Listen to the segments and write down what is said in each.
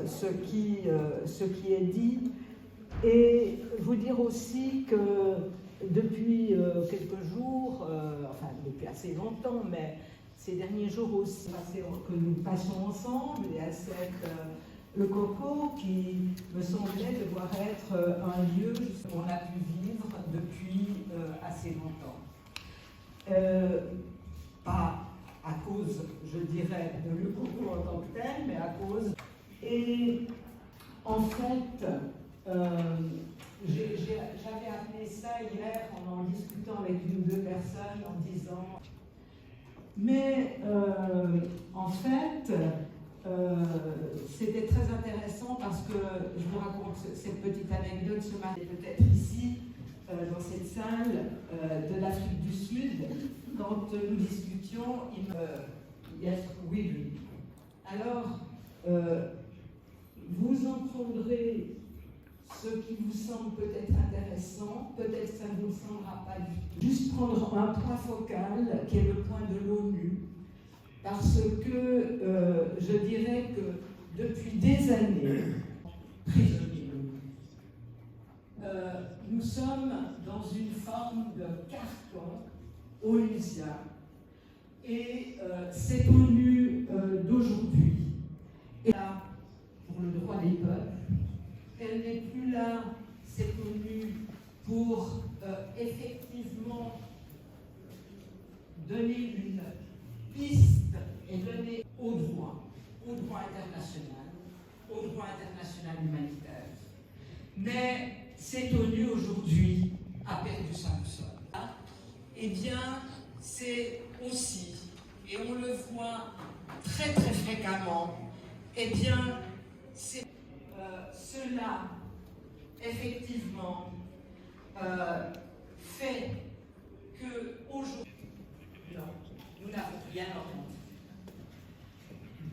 ce qui est dit, et vous dire aussi que depuis quelques jours, enfin depuis assez longtemps, mais ces derniers jours aussi, que nous passons ensemble, et à le Coco qui me semblait devoir être un lieu où on a pu vivre depuis assez longtemps. Pas à cause, je dirais, de Le Coco en tant que tel, mais à cause. Et en fait, j'avais appelé ça hier en discutant avec une ou deux personnes en disant mais en fait c'était très intéressant parce que je vous raconte cette petite anecdote ce matin, peut-être ici dans cette salle de l'Afrique du Sud, quand nous discutions, yes, oui. Alors vous entendrez ce qui vous semble peut-être intéressant, peut-être ça ne vous semblera pas du tout. Juste prendre un point focal qui est le point de l'ONU, parce que je dirais que depuis des années, prisonniers, nous sommes dans une forme de carcan onusien, et cette ONU d'aujourd'hui est là pour le droit des peuples. Elle n'est plus là, cette ONU, pour effectivement donner une piste et donner au droit international humanitaire. Mais cette ONU aujourd'hui a perdu sa boussole. Eh bien, c'est aussi, et on le voit très très fréquemment, eh bien, c'est cela, effectivement, fait qu'aujourd'hui, non, nous n'avons rien entendu.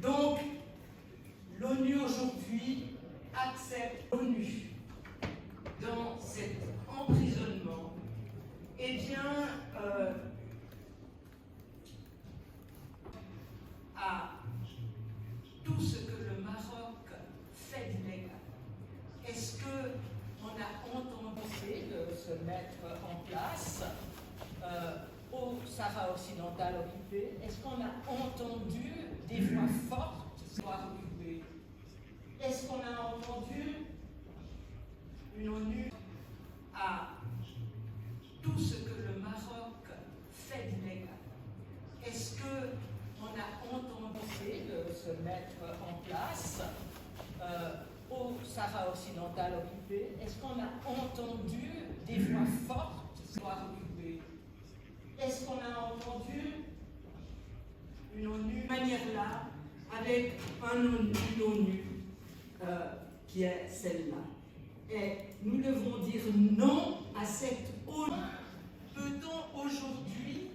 Donc, l'ONU aujourd'hui accepte l'ONU dans cet emprisonnement, eh bien, à tout ce que le Maroc fait d'illégal. Est-ce qu'on a entendu de se mettre en place au Sahara occidental occupé? Est-ce qu'on a entendu des voix fortes sur occupé? Est-ce qu'on a entendu une ONU à tout ce que le Maroc fait d'illégal? Est-ce qu'on a entendu de se mettre en place au Sahara occidental occupé? Est-ce qu'on a entendu des voix fortes sur occupé? Est-ce qu'on a entendu une ONU de manière là, avec une ONU qui est celle-là? Et nous devons dire non à cette ONU. Peut-on aujourd'hui